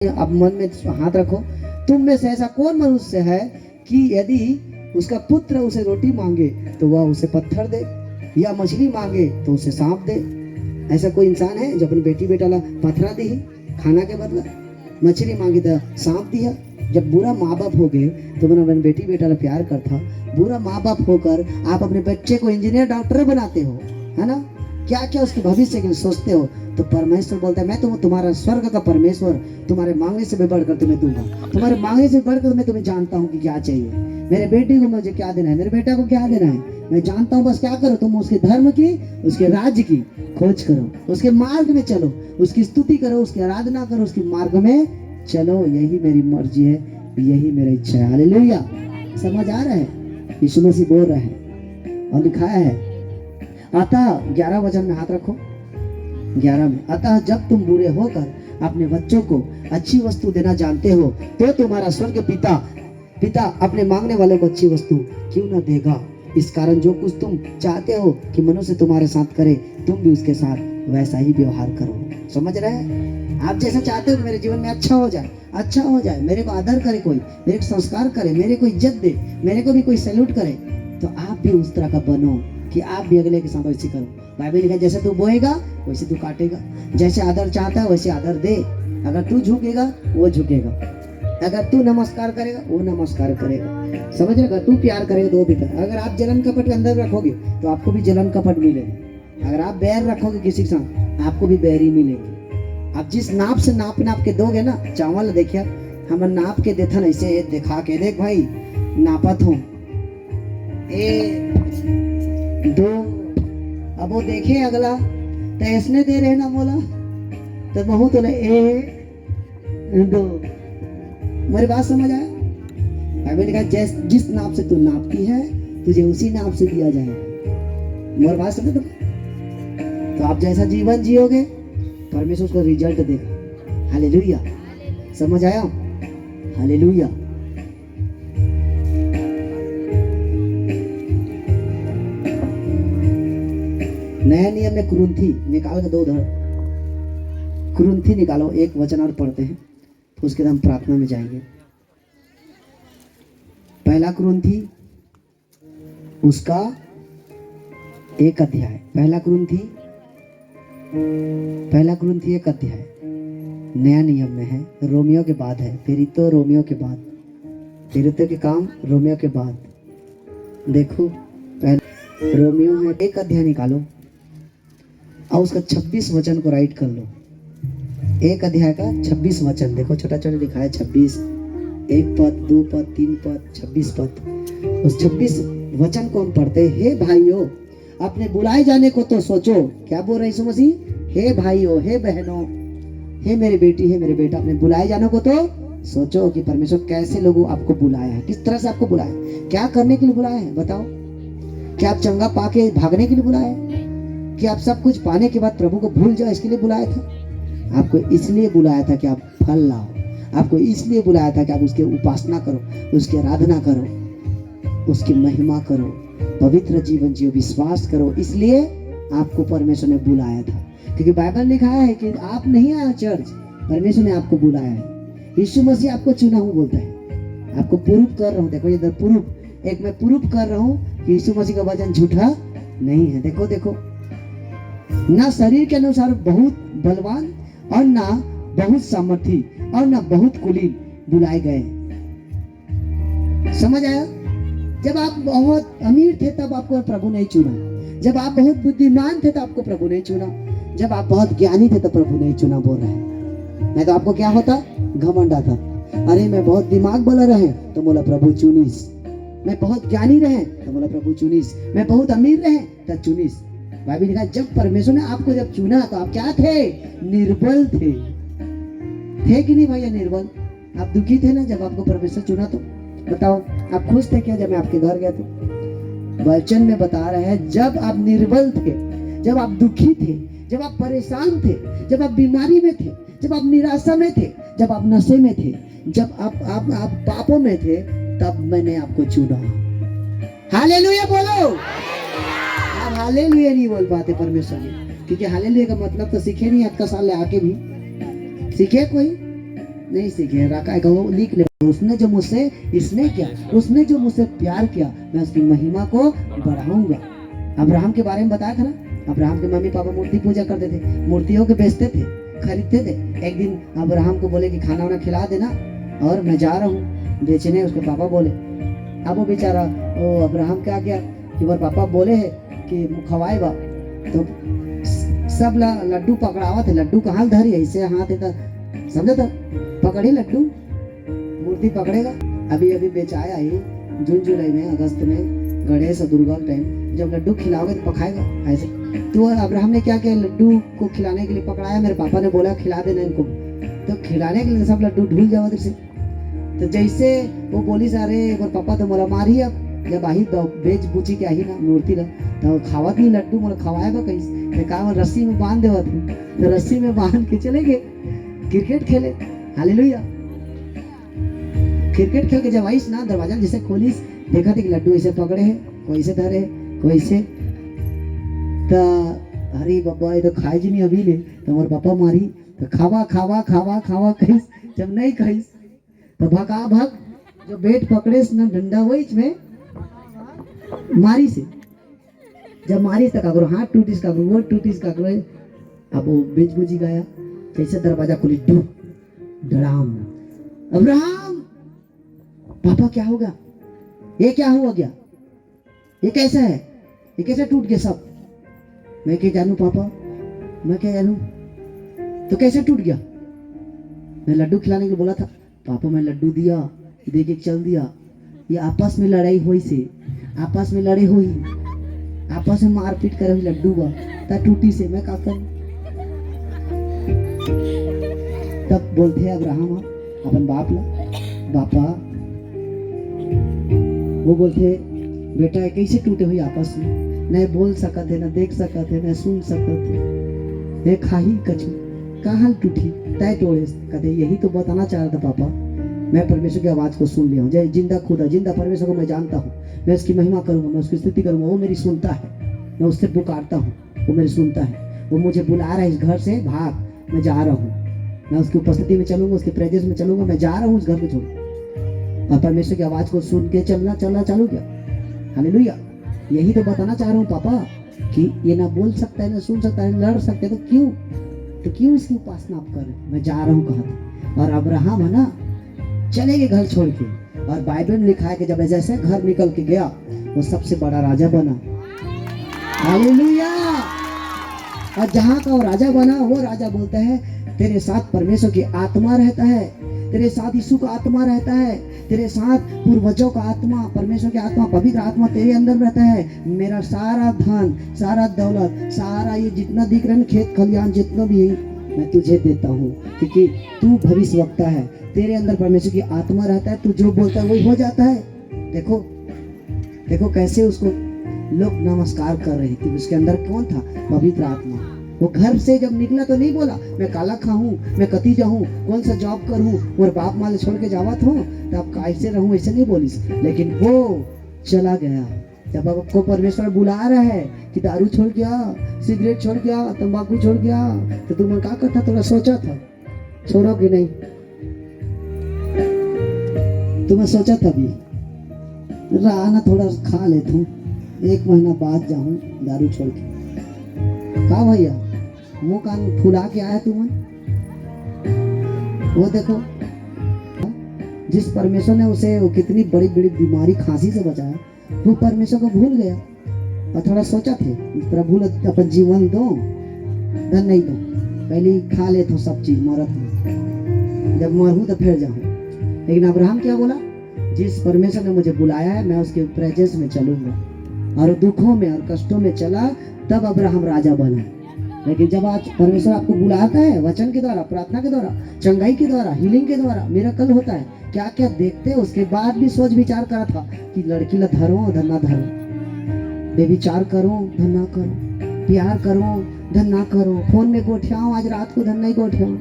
अब मन में हाथ रखो, तुम में से ऐसा कौन मनुष्य है कि यदि उसका पुत्र उसे रोटी मांगे तो वह उसे पत्थर दे, या मछली मांगे तो उसे सांप दे। ऐसा कोई इंसान है जो अपनी बेटी बेटा ला पत्थरा दी खाना के बदला, मछली मांगी तो सांप दिया। जब बुरा माँ बाप हो गए तो मैंने अपनी बेटी बेटा ला प्यार करता, बुरा माँ बाप होकर आप अपने बच्चे को इंजीनियर डॉक्टर बनाते हो, है ना, क्या क्या उसके भविष्य के लिए सोचते हो। तो परमेश्वर बोलता है मैं तो तुम्हारा स्वर्ग का परमेश्वर, तुम्हारे मांगने से भी बढ़कर तुम्हें दूंगा, तुम्हारे मांगने से बढ़कर मैं तुम्हें जानता हूँ कि क्या चाहिए। मेरे बेटे को मुझे क्या देना है, मेरे बेटा को क्या देना है, मैं जानता हूँ। बस क्या करो, तुम उसके धर्म की, उसके राज्य की खोज करो, उसके मार्ग में चलो, उसकी स्तुति करो, उसकी आराधना करो, उसके मार्ग में चलो। यही मेरी मर्जी है, यही मेरी इच्छा है। हालेलुया। समझ आ रहा है? यीशु मसीह बोल रहे हैं और लिखाया है। अतः 11 वचन में हाथ रखो, 11 में, अतः जब तुम बुरे होकर अपने बच्चों को अच्छी वस्तु देना जानते हो तो तुम्हारा स्वर्ग पिता अपने मांगने वाले को अच्छी वस्तु क्यों न देगा। इस कारण जो कुछ तुम चाहते हो कि मनुष्य तुम्हारे साथ करे, तुम भी उसके साथ वैसा ही व्यवहार करो। समझ रहे हैं? आप जैसा चाहते हो कि मेरे जीवन में अच्छा हो जाए, अच्छा हो जाए, मेरे को आदर करे, कोई मेरे को संस्कार करे, मेरे को इज्जत दे, मेरे को भी कोई सैल्यूट करे, तो आप भी उस तरह का बनो कि आप भी अगले के साथ वैसे करो। बाइबल लिखा है जैसे तू बोएगा वैसे तू काटेगा, जैसे आदर चाहता है वैसे आदर दे। अगर तू झुकेगा वो झुकेगा, अगर तू नमस्कार करेगा वो नमस्कार करेगा। समझ रहे? अगर तू प्यार करेगा तो वो भी करेगा। अगर आप जलन कपट के अंदर रखोगे तो आपको भी जलन कपट मिलेगी। अगर आप बैर रखोगे किसी के साथ आपको भी बैर ही मिलेगी। आप जिस नाप से नाप के दोगे ना, चावल देखिए हम नाप के देथा नहीं से दिखा के देख भाई नापत हूँ 1 2, अब वो देखे अगला तो ऐसने दे रहे ना बोला तो बहुत बोले 1 2। मेरी बात समझ आया? बाइबल लिखा है जिस नाप से तू नापती है तुझे उसी नाप से दिया जाएगा। मेरी बात समझ? तो आप जैसा जीवन जियोगे परमेश्वर उसको रिजल्ट देगा। हालेलुया। समझ आया? हालेलुया। नया नियम में कुरिन्थी निकाल के 2 धड़ कुरिन्थी निकालो, 1 वचन और पढ़ते हैं तो उसके बाद हम प्रार्थना में जाएंगे। पहला कुरिन्थी उसका 1 अध्याय, पहला कुरिन्थी 1 अध्याय नया नियम में है, रोमियो के बाद है, पेरितो रोमियो के बाद, पेरितो के काम रोमियो के बाद। देखो पहले रोमियो है, 1 अध्याय निकालो और उसका 26 वचन को राइट कर लो। 1 अध्याय का 26 वचन देखो, छोटा छोटा लिखा है 26, 1 पद 2 पद 3 पद 26 पद। उस 26 वचन को हम पढ़ते हैं। हे भाइयों अपने बुलाए जाने को तो सोचो। क्या बोल रहे यीशु मसीह? हे भाइयों, हे बहनों, हे मेरी बेटी, हे मेरे बेटा, अपने बुलाए जाने को तो सोचो कि परमेश्वर कैसे लोगों आपको बुलाया है, किस तरह से आपको बुलाया है, क्या करने के लिए बुलाया है। बताओ, क्या आप चंगा पाके भागने के लिए बुलाया है, कि आप सब कुछ पाने के बाद प्रभु को भूल जाओ इसके लिए बुलाया था? आपको इसलिए बुलाया था कि आप फल लाओ, आपको इसलिए बुलाया था कि आप उसकी उपासना करो, उसकी आराधना करो, उसकी महिमा करो, पवित्र जीवन जियो, विश्वास करो। इसलिए आपको परमेश्वर ने बुलाया था। क्योंकि बाइबल लिखा है कि आप नहीं आए चर्च, परमेश्वर ने आपको बुलाया है। यीशु मसीह आपको चुना हूँ बोलता है। आपको प्रूफ कर रहा हूँ, देखो इधर प्रूफ, एक मैं प्रूफ कर रहा हूँ कि यीशु मसीह का वचन झूठा नहीं है। देखो देखो, ना शरीर के अनुसार बहुत बलवान और ना बहुत सामर्थी और ना बहुत कुलीन बुलाए गए। समझ आया? जब आप बहुत अमीर थे तब आपको प्रभु नहीं चुना, जब आप बहुत बुद्धिमान थे तब आपको प्रभु नहीं चुना, जब आप बहुत ज्ञानी थे तब प्रभु नहीं चुना। बोल रहे हैं नहीं तो आपको क्या होता? घमंड आता। अरे मैं बहुत दिमाग वाला रहे तो बोला प्रभु चुनिस, मैं बहुत ज्ञानी रहे तो बोला प्रभु चुनिस, मैं बहुत अमीर रहे तब चुनिस। बाइबल लिखा है जब परमेश्वर ने आपको जब चुना तो आप क्या थे? निर्बल थे कि नहीं भैया? निर्बल। आप दुखी थे ना जब आपको परमेश्वर चुना? तो बताओ आप खुश थे क्या जब मैं आपके घर गया था? वचन में बता रहे हैं जब आप निर्बल थे, जब आप दुखी थे, जब आप परेशान थे, जब आप बीमारी में थे, जब आप निराशा में थे, जब आप नशे में थे, जब आप पापों में थे, तब मैंने आपको चुना। हालेलुया बोलो। आप हालेलुया नहीं बोल पाते परमेश्वर ने, क्योंकि हालेलुया का मतलब तो सीखे नहीं। आज का साल आके भी सीखे कोई? नहीं सीखे, रखा है वो लिख ले। उसने जो मुझसे इसने किया, उसने जो मुझसे प्यार किया, मैं उसकी महिमा को बढ़ाऊंगा। अब्राहम के बारे में बताया था ना, अब्राहम के मम्मी पापा मूर्ति पूजा करते थे, मूर्तियों के बेचते थे, खरीदते थे। एक दिन अब्राहम को बोले कि खाना वाना खिला देना और मैं जा रहा हूँ बेचने। उसके पापा बोले, अब वो बेचारा वो अब्राहम क्या किया कि वो पापा बोले है कि खवाएगा, तो सब लड्डू पकड़ावा थे। लड्डू कहाँ धरी है, इससे हाथ इधर समझे तो पकड़ी लड्डू, मूर्ति पकड़ेगा। अभी अभी बेचाया ही जून जुलाई में, अगस्त में गणेश और दुर्गा टाइम, जब लड्डू खिलाओगे तो पकाएगा ऐसे। तो अब्राहम ने क्या किया, लड्डू को खिलाने के लिए पकड़ाया। मेरे पापा ने बोला खिला देना इनको, तो खिलाने के लिए सब लड्डू ढूल जाओ से। तो जैसे वो बोली सारे और पापा तो मोला मारी, अब जब आई बेच बूची के आई ना मूर्ति ला, तो खावत नहीं लड्डू, मोला खवाएगा कैसे, कहा रस्सी में बांध देवा तू, तो रस्सी में बांध के चले गए क्रिकेट खेले। हालेलुया। क्रिकेट खेल के जब आईस ना, दरवाजा जैसे खोलीस, देखा थी कि लड्डू ऐसे पकड़े है, कोई से धरे कोई से, तो अरे बाबा ये तो खाए जी नहीं अभी ले, तो हमारे पापा मारी, तो खावा खावा खावा खावा कहीस, जब नहीं कहीस तो भगा भग, जो बेट पकड़े ना डंडा वही में मारी से, जब मारी तक करो हाथ टूटिस का वो टूटिस का करो। अब वो बेच बुझी गया, जैसे दरवाजा खुली डू डराम, अब्राहम पापा क्या होगा, ये क्या हुआ गया, ये कैसा है, ये कैसे टूट गया सब। मैं क्या जानू पापा, मैं क्या जानू, तो कैसे टूट गया। मैं लड्डू खिलाने के बोला था, पापा मैं लड्डू दिया, दे के चल दिया, ये आपस में लड़ाई हुई से, आपस में लड़े हुई, आपस में मारपीट करे हुई लड्डू बा ता टूटी से। मैं का करूं। तब बोलते हैं अब्राहम अपन बाप ला, बापा वो बोलते बेटा कैसे टूटे हुई आपस में, न बोल सकते न देख सकते न सुन सकते, खाही कछु कहाँ टूटी तय तोड़े। कहते यही तो बताना चाह रहा था पापा, मैं परमेश्वर की आवाज को सुन लिया हूँ। जय जिंदा खुदा जिंदा परमेश्वर को मैं जानता हूँ, मैं उसकी महिमा करूंगा, मैं उसकी स्तुति करूंगा, वो मेरी सुनता है। मैं उससे पुकारता हूँ, वो मेरी सुनता है। वो मुझे बुला रहा है इस घर से, भाग मैं जा रहा हूँ, मैं उसकी उपस्थिति में चलूंगा, उसके प्रेजेंस में चलूंगा, मैं जा रहा हूँ उस घर को छोड़। और परमेश्वर की आवाज को सुन के चलना चालू किया। हालेलुया। यही तो बताना चाह रहा हूँ पापा कि ये ना बोल सकता है ना सुन सकता है, लड़ सकते है, तो क्यों इसकी उपासना आप कर रहे। मैं जा रहा हूँ कहा। और अब्राहम है ना चले गए घर छोड़ के, और बाइबल में लिखा है कि जब जैसे घर निकल के गया वो सबसे बड़ा राजा बना। हालेलुया। और जहाँ का वो राजा बना, वो राजा बोलता है तेरे साथ परमेश्वर की आत्मा रहता है, तेरे साथ यीशु का आत्मा रहता है, तेरे साथ पूर्वजों का आत्मा, परमेश्वर की आत्मा, पवित्र आत्मा तेरे अंदर रहता है। मेरा सारा धन, सारा दौलत, सारा ये जितना दिख रहा है खेत खलियान जितना भी है, मैं तुझे देता हूँ, क्योंकि तू भविष्यवक्ता है, तेरे अंदर परमेश्वर की आत्मा रहता है, तू जो बोलता है वही हो जाता है। देखो देखो कैसे उसको लोग नमस्कार कर रहे थे, उसके अंदर कौन था, पवित्र आत्मा। वो घर से जब निकला तो नहीं बोला मैं काला खाऊं, मैं कती जाऊं, कौन सा जॉब करूं, और बाप माल छोड़ के जावत हूँ तो अब कैसे रहूं, ऐसे नहीं बोली। लेकिन वो चला गया। जब आपको परमेश्वर बुला रहा है कि दारू छोड़ गया, सिगरेट छोड़ गया, तंबाकू छोड़ गया, तो तुम क्या करता, थोड़ा सोचा था छोड़ो कि नहीं, तुम्हें सोचा था भी ना थोड़ा खा लेता हूँ, 1 महीना बाद जाऊं दारू छोड़ के। कहा भैया मुंह कान फुला के आया तुम्हें। वो देखो जिस परमेश्वर ने उसे वो कितनी बड़ी बड़ी बीमारी खांसी से बचाया, वो परमेश्वर को भूल गया। और थोड़ा सोचा थे प्रभु अपन जीवन दो धन नहीं दो, पहले खा ले तो सब चीज मरत में, जब मरूं तो फिर जाऊं। लेकिन अब्राहम क्या बोला, जिस परमेश्वर ने मुझे बुलाया है मैं उसके प्रेजेंस में चलूंगा। और दुखों में और कष्टों में चला, तब अब्राहम राजा बना। लेकिन जब आज परमेश्वर आपको बुलाता है वचन के द्वारा, प्रार्थना के द्वारा, चंगाई के द्वारा, हीलिंग के द्वारा, मिरेकल होता है, क्या क्या देखते हैं। उसके बाद भी सोच विचार करा था कि लड़की ला धरो धन ना धरो, बेविचार करो धन ना करो, प्यार करो धन ना करो, फोन में गोठियाओ आज रात को धन नहीं गोठियाओ।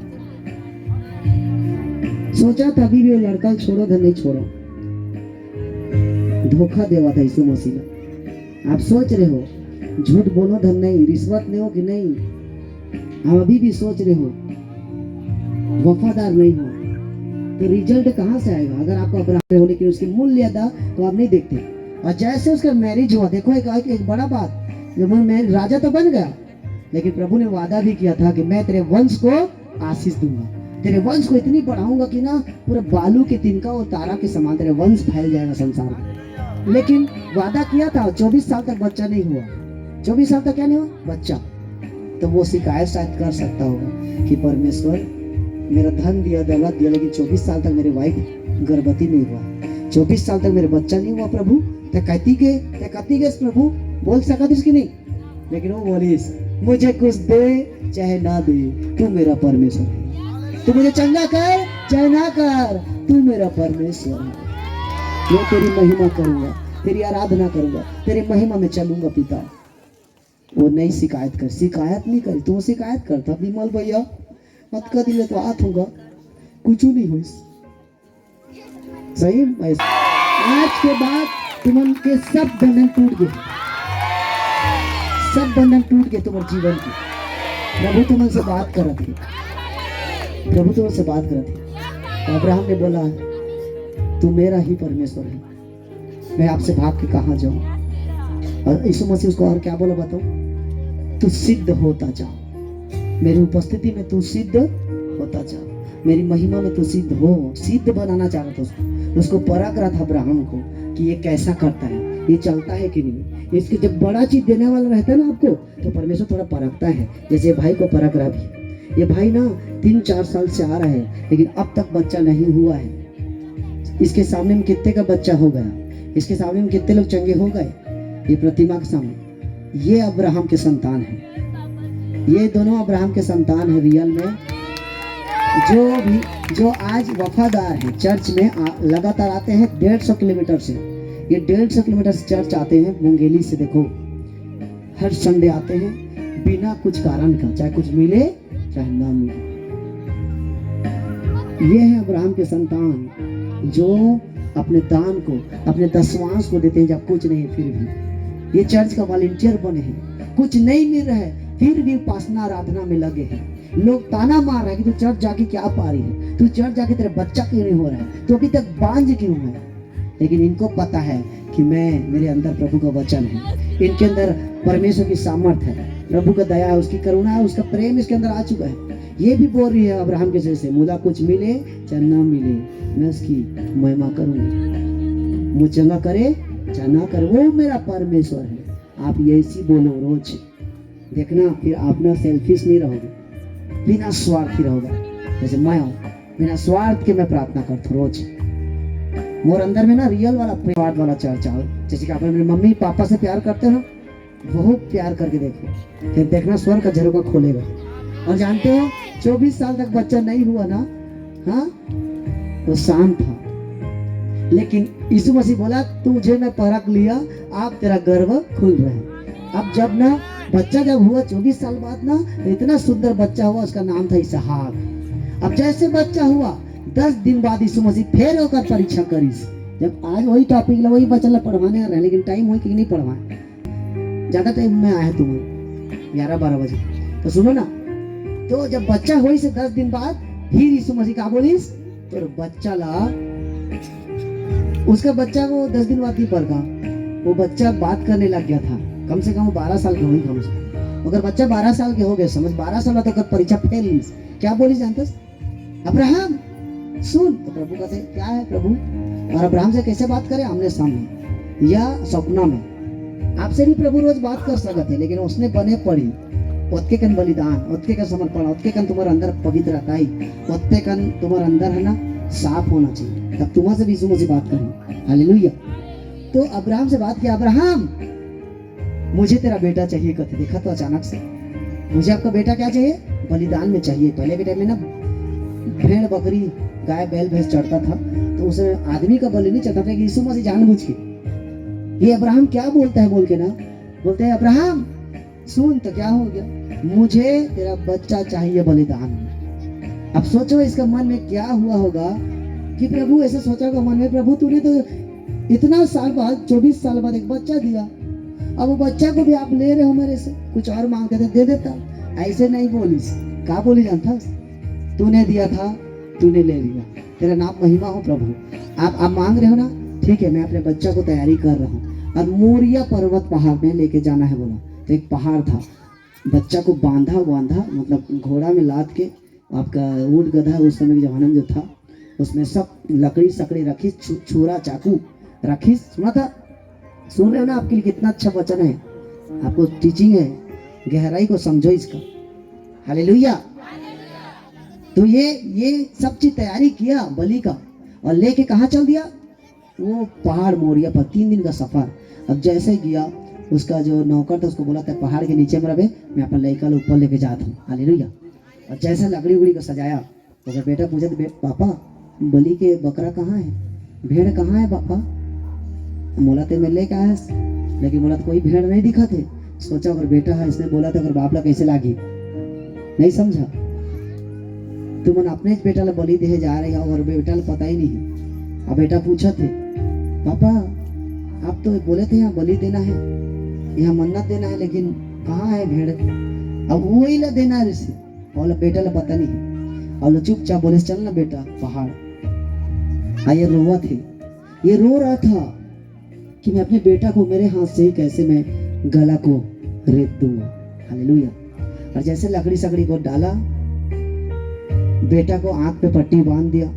सोचा तभी भी लड़का छोड़ो धन नहीं छोड़ो, धोखा देवा था यीशु मसीह ने। आप सोच रहे हो झूठ बोलो धन नहीं, रिश्वत ले हो कि नहीं, आप अभी भी सोच रहे हो वफादार नहीं हो, तो रिजल्ट कहाँ से आएगा अगर आपको अब्राहम हो लेकिन उसकी मूल्यता तो आप नहीं देखते। और जैसे उसका मैरिज हुआ, देखो एक बड़ा बात, जब मैरिज, राजा तो बन गया, लेकिन प्रभु ने वादा भी किया था कि मैं तेरे वंश को आशीष दूंगा, तेरे वंश को इतनी बढ़ाऊंगा कि ना पूरे बालू के तिनका और तारा के समान तेरे वंश फैल जाएगा संसार में। लेकिन वादा किया था, 24 साल तक बच्चा नहीं हुआ। 24 साल तक क्या नहीं हुआ बच्चा। तो वो शिकायत शायद कर सकता होगा कि परमेश्वर मेरा धन दिया, दौलत दिया, लेकिन 24 साल तक मेरी वाइफ गर्भवती नहीं हुआ, 24 साल तक मेरे बच्चा नहीं हुआ प्रभु, ते कहती के प्रभु बोल सका इसकी नहीं। लेकिन वो बोलीस मुझे कुछ दे चाहे ना दे, तू मेरा परमेश्वर है, तू मुझे चंगा कर चाहे ना कर, तू मेरा परमेश्वर है। मैं तेरी महिमा करूंगा, तेरी आराधना करूंगा, तेरी महिमा में चलूंगा पिता। वो नहीं शिकायत नहीं करी, तू शिकायत करता विमल भैया मत कर दिले तो हाथ होगा कुछ नहीं हुई। सही आज के बाद तुम के सब बंधन टूट गए, सब बंधन टूट गए तुम्हारे जीवन के। प्रभु तुमसे बात कर रहे थे, प्रभु तुमसे बात कर रहे थे। अब्राहम ने बोला तू मेरा ही परमेश्वर है, मैं आपसे भाग के कहाँ जाऊं। और यीशु मसीह उसको और क्या बोला बताओ, तू सिद्ध होता जा, मेरी उपस्थिति में तू सिद्ध होता जा, मेरी महिमा में तू सिद्ध हो। सिद्ध बनाना चाह रहा था उसको परख रहा था अब्राहम को कि ये कैसा करता है, ये चलता है कि नहीं। इसके जब बड़ा चीज देने वाला रहता है ना आपको, तो परमेश्वर थोड़ा परखता है। जैसे भाई को परख रहा भी, ये भाई ना 3-4 साल से आ रहा है लेकिन अब तक बच्चा नहीं हुआ है। इसके सामने में कितने का बच्चा हो गया, इसके सामने में कितने लोग चंगे हो गए, ये प्रतिमा के सामने। ये अब्राहम के संतान है, ये दोनों अब्राहम के संतान है रियल में। जो आज वफादार है चर्च में लगातार आते हैं 150 किलोमीटर से, ये 150 किलोमीटर से चर्च आते हैं मुंगेली से। देखो हर संडे आते हैं बिना कुछ कारण का, चाहे कुछ मिले चाहे ना मिले। ये है अब्राहम के संतान जो अपने दान को, अपने दसवांश को देते हैं जब कुछ नहीं है। फिर भी ये चर्च का वॉलंटियर बने हैं, कुछ नहीं मिल रहा है फिर भी उपासना आराधना में लगे हैं। लोग ताना मार रहे हैं कि तू चर्च जाके क्या पा रही है, तू चर्च जाके तेरा बच्चा क्यों नहीं हो रहा है, तू अभी तक बांझ क्यों है। लेकिन इनको पता है कि मेरे अंदर प्रभु का वचन है, इनके अंदर परमेश्वर की सामर्थ है, प्रभु का दया है, उसकी करुणा है, उसका प्रेम इसके अंदर आ चुका है। ये भी बोल रही है अब्राहम के जैसे, मुझे कुछ मिले चाहे ना मिले मैं उसकी महिमा करूंगी, मुझे चंगा करे चाहे ना करे, वो मेरा परमेश्वर है। आप ऐसी बोलो रोज, देखना फिर आप ना सेल्फिश नहीं रहोगे, बिना स्वार्थी रहोगे। जैसे मैं हूँ बिना स्वार्थ के मैं प्रार्थना करता हूँ रोज। मोर अंदर में ना रियल वाला प्यार वाला चर्चा हो, जैसे कि आप मेरे मम्मी पापा से प्यार करते हो, बहुत प्यार करके देखो, फिर देखना स्वर्ग का झरोखा खोलेगा। और जानते हो 24 साल तक बच्चा नहीं हुआ ना, हाँ वो शांत था, लेकिन यीशु मसीह बोला तुझे मैं परख लिया, अब तेरा गर्व खुल रहा है। अब जब ना बच्चा जब हुआ 24 साल बाद ना, इतना सुंदर बच्चा हुआ, उसका नाम था इसहाक। अब जैसे बच्चा हुआ 10 दिन बाद यीशु मसीह फिर होकर परीक्षा करीस। जब आज वही टॉपिक वही बच्चा पढ़वाने आ रहे हैं, लेकिन टाइम हुई कि नहीं पढ़वाए, ज्यादा टाइम में आया तुम्हें 11-12 बजे। तो सुनो ना, तो जब बच्चा हुई से 10 दिन बाद फिर यीशु मसीह का बोलिस तो बच्चा ला, उसका बच्चा को 10 दिन बाद नहीं पड़ता, वो बच्चा बात करने लग गया था। कम से कम 12 साल के हुई कम से, अगर बच्चा 12 साल के हो गए, समझ 12 साल तो परीक्षा फेल ली, क्या बोली जानते अब्राहम सुन। तो प्रभु कहते क्या है प्रभु, और अब्राहम से कैसे बात करे, आमने सामने या सपना में। आपसे भी प्रभु रोज बात कर सकते, लेकिन उसने बने पड़ी ओतके कन बलिदान, ओतके कन समर्पण, ओतके कन तुम्हारे अंदर पवित्रता, ओतके कन तुम्हारे अंदर है ना साफ होना चाहिए, तब तुम्हारे से भी यीशु मसीह बात करें। हालेलुया। तो अब्राहम से बात किया, अब्राहम मुझे तेरा बेटा चाहिए। कहते देखा तो अचानक से, मुझे आपका बेटा क्या चाहिए, बलिदान में चाहिए। पहले के टाइम में ना भेड़ बकरी गाय बैल भैंस चढ़ता था, तो उसे आदमी का बलि नहीं चढ़ता था। यीशु मसीह जानबूझ के ये अब्राहम क्या बोलता है बोल के ना, बोलते हैं अब्राहम सुन। तो क्या हो गया, मुझे तेरा बच्चा चाहिए बलिदान में। अब सोचो इसका मन में क्या हुआ होगा कि प्रभु ऐसे सोचा होगा मन में, प्रभु तूने तो इतना साल बाद 24 साल बाद एक बच्चा दिया, अब वो बच्चा को भी आप ले रहे हो मेरे से, कुछ और मांगते थे दे देता। ऐसे नहीं बोलिस, क्या बोली जानता, तूने दिया था तूने ले लिया, तेरा नाम महिमा हो प्रभु। आप मांग रहे हो ना, ठीक है, मैं अपने बच्चा को तैयारी कर रहा हूँ और मोरिया पर्वत पहाड़ में लेके जाना है बोला। तो एक पहाड़ था, बच्चा को बांधा मतलब घोड़ा में लाद के, आपका ऊँट गधा उस समय के जमाने में जो था उसमें सब लकड़ी सकड़ी रखी, छुरा चाकू रखी। सुना था, सुन रहे हो ना, आपके लिए कितना अच्छा वचन है, आपको टीचिंग है, गहराई को समझो इसका। हालेलुया। तो ये सब चीज तैयारी किया बलि का और लेके कहाँ चल दिया, वो पहाड़ मोरिया पर। 3 दिन का सफर। अब जैसे गया, उसका जो नौकर था उसको बोला था पहाड़ के नीचे में रहे, मैं अपना लड़का ऊपर लेके जाता हूँ। हालेलुया। और जैसे लकड़ी उकड़ी को सजाया, तो अगर बेटा पूछे तो पापा बलि के बकरा कहाँ है, भेड़ कहाँ है पापा? बोला तो मैं लेके आया, लेकिन बोला तो कोई भेड़ नहीं दिखा थे। सोचा अगर बेटा है, इसने बोला था अगर बापला कैसे लागी, नहीं समझा। तुम अपने बेटा ला बलि दे जा रहे हो और बेटा ला पता ही नहीं है। अब बेटा पूछा थे पापा आप तो बोले थे यहाँ बलि देना है, यहाँ मन्नत देना है, लेकिन कहाँ है भेड़? अब वही ला देना है इसे। और बेटा ला पता नहीं, और चुपचाप बोले चल ना बेटा पहाड़। ये रोवा थे, ये रो रहा था कि मैं अपने बेटा को मेरे हाथ से ही कैसे मैं गला को रेत दूंगा। हालेलुया। और जैसे लकड़ी सकड़ी को डाला, बेटा को आंख पे पट्टी बांध दिया।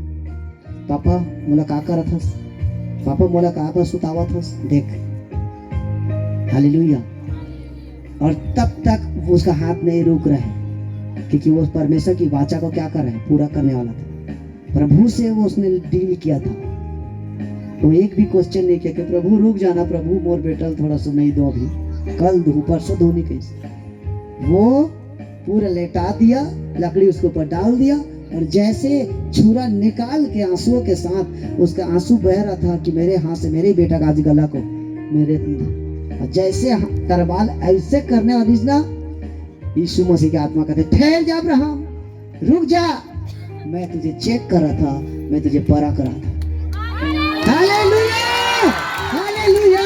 पापा मोला का करत हस, पापा मोला का पर सुतावत हस, देख। हालेलुया। और तब तक उसका हाथ नहीं रुक रहा है, क्योंकि वो परमेश्वर की वाचा को क्या कर रहा है, पूरा करने वाला था। प्रभु से वो उसने डील किया था। तो एक भी क्वेश्चन नहीं किया कि प्रभु रुक जाना, प्रभु मोर बेटा थोड़ा सा नहीं दो, अभी कल दो, परसों धोनी कैसे। वो पूरा लेटा दिया, लकड़ी उसके ऊपर डाल दिया, और जैसे छुरा निकाल के आंसुओं के साथ, उसका आंसू बह रहा था कि मेरे हाथ से मेरे बेटा का आज गला को मेरे, और जैसे तरबाल ऐसे करने वाली ना, यीशु मसीह की आत्मा कहते ठहर जा अब्राहम, रुक जा, मैं तुझे चेक कर रहा था, मैं तुझे परा कर रहा था। Hallelujah, hallelujah.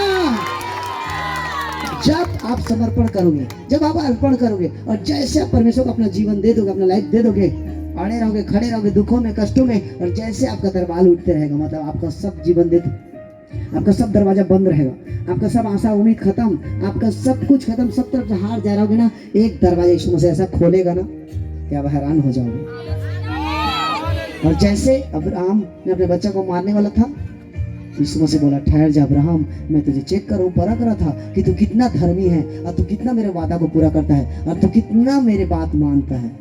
जब आप समर्पण करोगे, जब आप अर्पण करोगे, और जैसे आप परमेश्वर को अपना जीवन दे दोगे, अपना लाइफ दे दोगे, अड़े रहोगे, खड़े रहोगे दुखों में, कष्टों में, और जैसे आपका दरबार उठते रहेगा, मतलब आपका सब जीवन दे, आपका सब दरवाजा बंद रहेगा, आपका सब आशा उम्मीद खत्म, आपका सब कुछ खत्म, सब तरफ से हार जा रहोगे ना, एक दरवाजा यीशु मसीह ऐसा खोलेगा ना कि आप हैरान हो जाओगे। और जैसे अब्राहम ने अपने बच्चा को मारने वाला था, यीशु मसीह बोला ठहर जा अब्राहम, मैं तुझे चेक करूं, परख रहा था कि तू कितना धर्मी है, और तू कितना मेरे वादा को पूरा करता है, और तू कितना मेरे बात मानता है।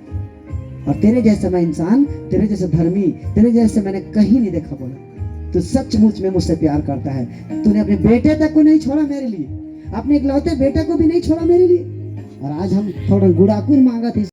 और तेरे जैसा मैं इंसान, तेरे जैसा धर्मी, तेरे जैसे मैंने कहीं नहीं देखा। बोला तू सचमुच में मुझसे प्यार करता है, तूने अपने बेटे तक को नहीं छोड़ा मेरे लिए, अपने इकलौते बेटे को भी नहीं छोड़ा मेरे लिए। और आज हम थोड़ा गुड़ाकुर मांगा थी।